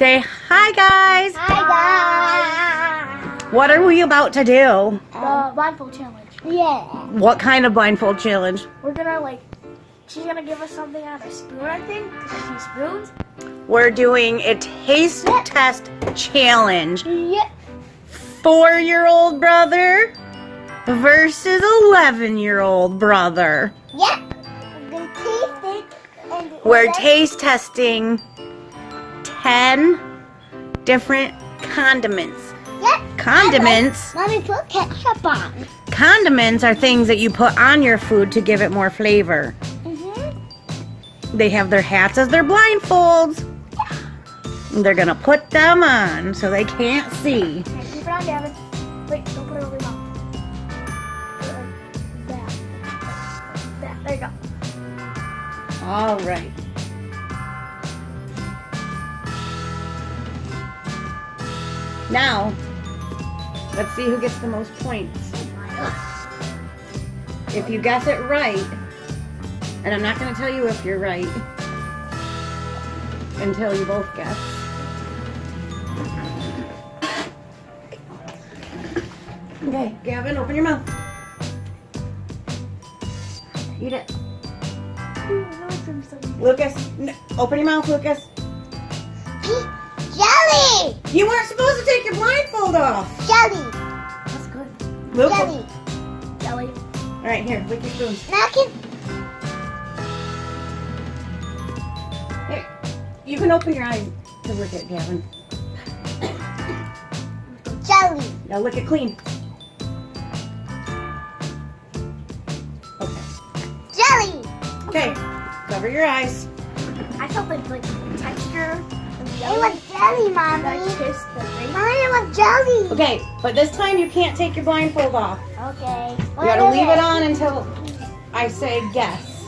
Say hi, guys. Hi guys. What are we about to do? The blindfold challenge. Yeah. What kind of blindfold challenge? We're gonna she's gonna give us something on a spoon, I think, because I see spoons. We're doing a taste test challenge. Yeah. 4-year-old brother versus 11-year-old brother. Yeah. I'm gonna taste it. And We're taste testing 10 different condiments. Yeah. Condiments. Mommy, put ketchup on. Condiments are things that you put on your food to give it more flavor. They have their hats as their blindfolds. And they're gonna put them on so they can't see. Okay, keep it on, Gavin. Wait, don't put it over your mouth. Put it like that. That. There you go. All right. Now, let's see who gets the most points. If you guess it right, and I'm not going to tell you if you're right until you both guess. Okay, Gavin, open your mouth. Eat it. Lucas, open your mouth, Lucas. Jelly. You weren't supposed to take your blindfold off. Jelly. That's good. Lucas. Jelly. Jelly. All right, here, lick your spoon. Now I can. Here, you can open your eyes to lick it, Gavin. Jelly. Now lick it clean. Okay. Jelly. Okay, cover your eyes. I felt like texture of I jelly. want jelly, That Mommy. taste the thing. Mommy, I want jelly. Okay, but this time you can't take your blindfold off. Okay. You gotta leave it on until I say guess.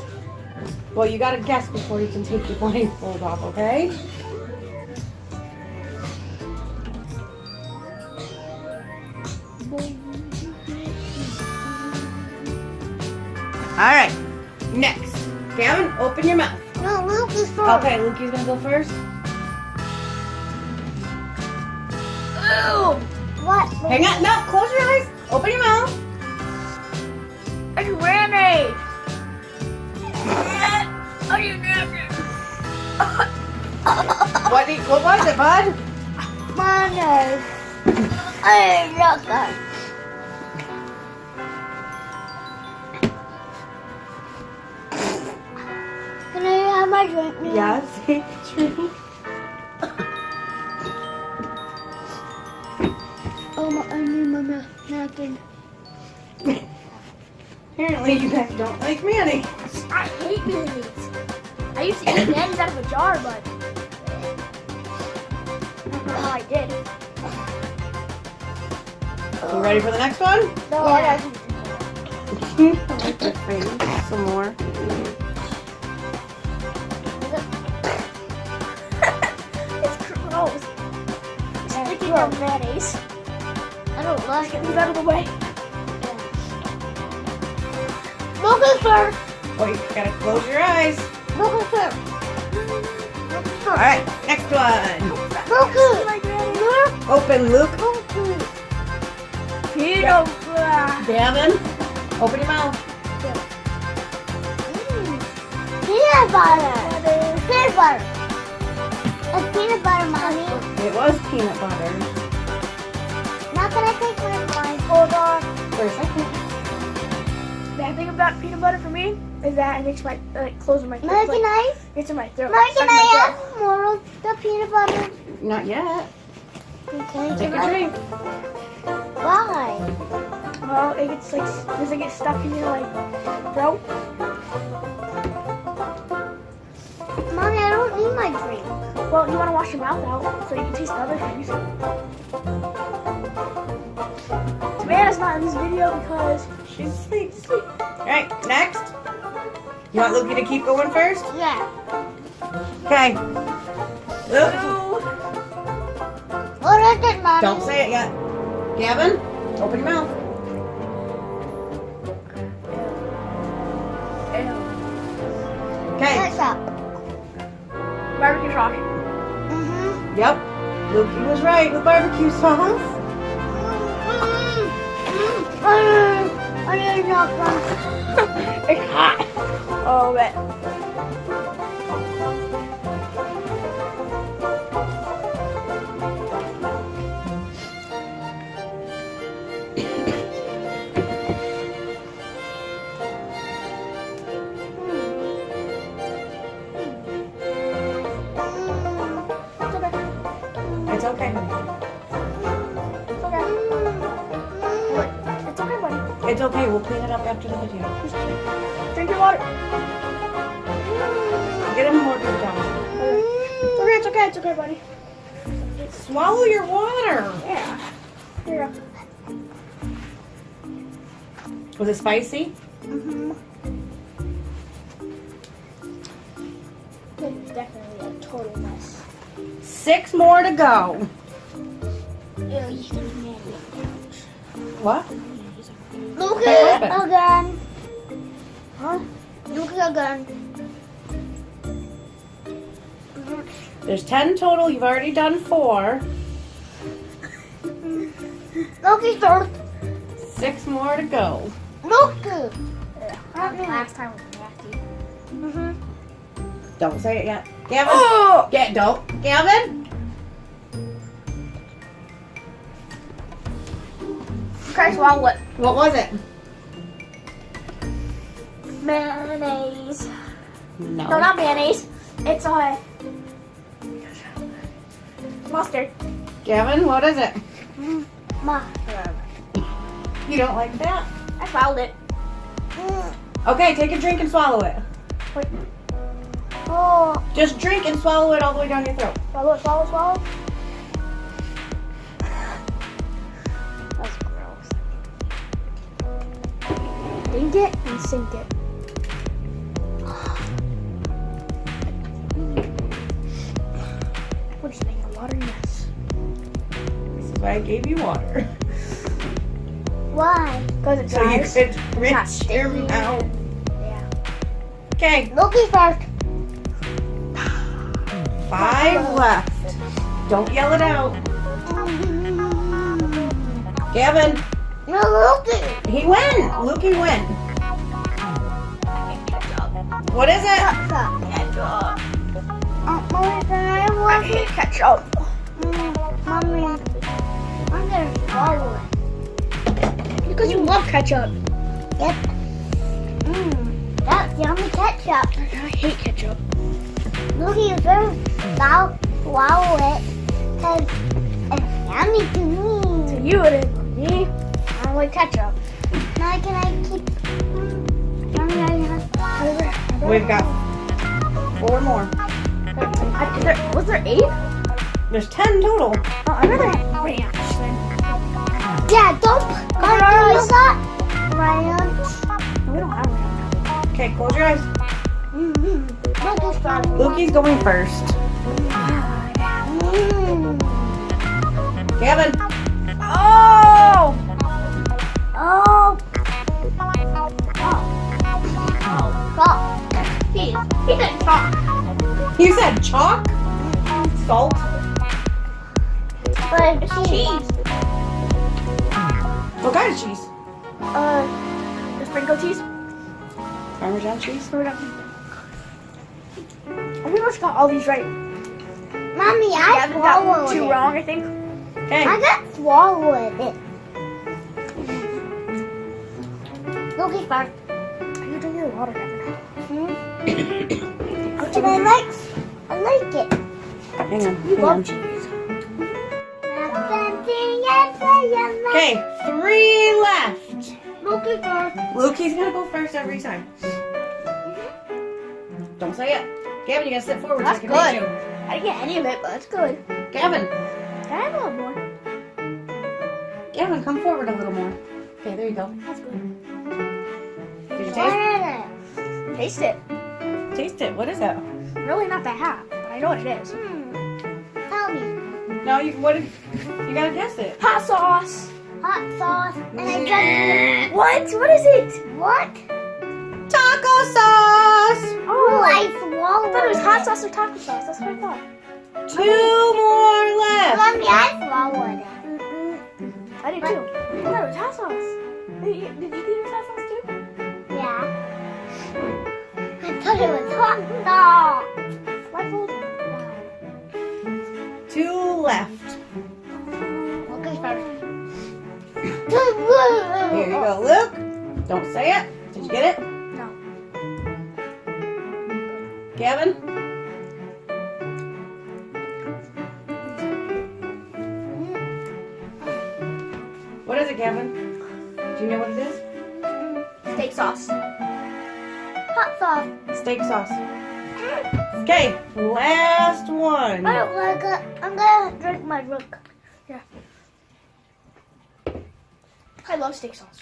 Well, you gotta guess before you can take your blindfold off, okay? All right, next. Gavin, open your mouth. No, Luke is first. Okay, Lukey's gonna go first. Ew! What? Hang on, no, close your eyes. Open your mouth. It's mayonnaise! Are you naked? What was it, bud? Mayonnaise. I love that. Can I have my drink now? Yes, take a drink. Oh, I need my napkin. Apparently you guys don't like mayonnaise. I hate mayonnaise. I used to eat mayonnaise out of a jar, but I don't know how I did. You ready for the next one? No, Yeah. I gotta do Like face some more. It's gross. Sticking on mayonnaise. I don't like Get it. these out of the way. Luke is first. Oh, you gotta close your eyes. Luke is first. All right, next one. Luke is Like mayonnaise. Open, Luke. Peanut butter. Gavin, open your mouth. Peanut butter. Peanut butter. It's peanut butter, Mommy. It was peanut butter. Now can I take my blindfold off? For a second. The bad thing about peanut butter for me is that it makes my close in my throat. Mommy, can I? It's in my throat. Mommy, Stuck can in my I throat. have more of the peanut butter? Not yet. Okay. Take a drink. Why? Well, it gets does it get stuck in your throat? Mommy, I don't need my drink. Well, you want to wash your mouth out so you can taste the other things. Savannah's not in this video because she's asleep. All right, next. You want Lukey to keep going first? Yeah. Okay. Luke, What is it, Mommy? don't say it yet. Gavin, open your mouth. Okay. Ketchup. Barbecue sauce. Mm-hmm. Yep. Lukey was right with barbecue sauce. I need not fun. It's hot. Oh, man. It's okay. It's okay. It's okay, buddy. It's okay. We'll clean it up after the video. Drink your water. Get him more good down. It's okay, it's okay, buddy. Swallow your water. Yeah. Here you Was it spicy? go. Mm-hmm. It's definitely a total mess. 6 more to go. Ew, he's gonna be mad. What? Look What at happened? again. Huh? Look again. There's 10 total. You've already done 4. Look at first. 6 more to go. Look. Last time was nasty. Mm-hmm. Don't say it yet. Gavin? Oh! Don't. Gavin? Okay, swallow it. What was it? Mayonnaise. No. No, not mayonnaise. It's mustard. Gavin, what is it? Mustard. You don't like that? I swallowed it. Okay, take a drink and swallow it. Wait. Oh, Just drink and swallow it all the way down your throat. swallow, swallow, swallow. That's gross. Dink it and sink it. We're just making a watery mess. This is why I gave you water. Why? Because it's So you nice. could not rinse your sticky. mouth. Yeah. Okay, Loki first. 5 left. Don't yell it out. Gavin, No, Loki. he win. Lukey win. What is it? Ketchup. Mommy, can I have one? I hate ketchup. Mommy, I'm gonna swallow it. Because you love ketchup. Yep. That's yummy ketchup. I hate ketchup. Look, you better swallow it. Because it's yummy to me. To you it is. Me, I don't like ketchup. Now can I keep... We've got 4 more. Was there 8? There's 10 total. Oh, I'd rather have ranch then. Yeah, don't. Come on, You guys. got ranch. No, we don't have ranch. Okay, close your eyes. Look, it's fun. Lukey's going first. Gavin. Oh! Oh, Stop. He didn't talk. You said chalk? Salt? but It's cheese. What kind of cheese? The sprinkle cheese. Parmesan cheese? I pretty much got all these right. Mommy, I I haven't got swallowed 2 it. wrong, I think. Okay. I got swallowed it. Look, it's fun. You drink your water, Kevin. And I like it. Hang on. You Hang love on. cheese. Okay, 3 left. Look, it's fun. Lukey's gonna go first every time. Don't say it. Gavin, you gotta sit forward. That's so I can reach good. I didn't get any of it, but that's good. you. Gavin, Can I have a little more? Gavin, come forward a little more. Okay, there you go. That's good. Did you taste? Taste it. Taste it. What is it? Really not that hot, but I know what it is. Tell me. No, you gotta guess it. Hot sauce. Hot sauce. And I just... What? What is it? What? Taco sauce. Oh, I I swallowed thought it was hot sauce or taco sauce. That's what I thought. 2 more left. Mommy, I swallowed it. I did too. Oh, that was hot sauce. Did you think it was hot sauce too? Yeah. I thought it was hot dog. What food? 2 left. Okay, first. Here you go, Luke. Don't say it. Did you get it? No. Kevin? What is it, Kevin? Do you know what it is? Steak sauce. Hot sauce. Steak sauce. Okay, last one. I don't like it. I'm gonna drink my drink. I love steak sauce.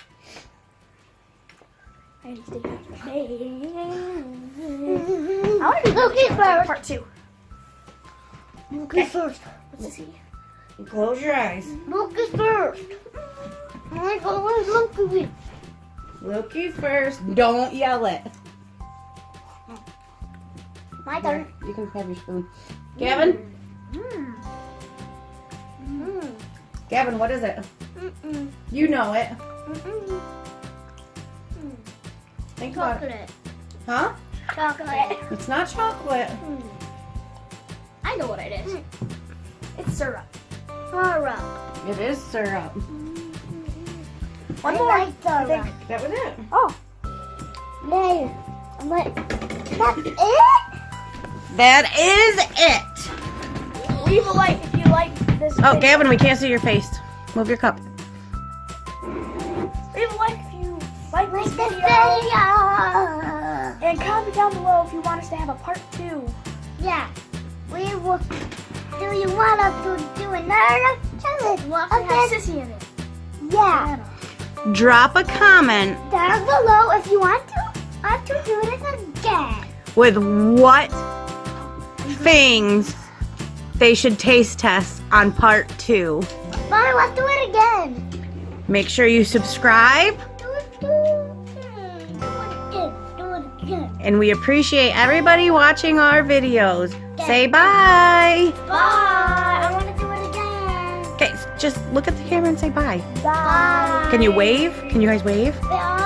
I need steak sauce. I want to do Loki first. part 2. Loki first. What's this here? Close your eyes. Loki first. Oh my God, where's Loki? Looky first. Don't yell it. My turn. You can have your spoon. Kevin? Kevin, what is it? You know it. Think about it. Chocolate. Huh? Chocolate. It's not chocolate. I know what it is. It's syrup. Syrup. It is syrup. One I more. like I syrup. think. That was it. Oh, There. I'm like, that's it? That is it. leave a like if you like this Oh, video. Gavin, we can't see your face. Move your cup. Leave a like if you like this This video. video. And comment down below if you want us to have a part 2. Yeah. We will. Do you want us to do another challenge? We'll have to have Sissy in it. Yeah. Drop a comment Down below if you want to. I have to do it again. with what things they should taste test on part 2. Mommy, let's do it again. Make sure you subscribe, Do it again. Do it again. and we appreciate everybody watching our videos. Say bye. Bye. I want to do it again. Okay, just look at the camera and say bye. Bye. Can you wave? Can you guys wave? Bye.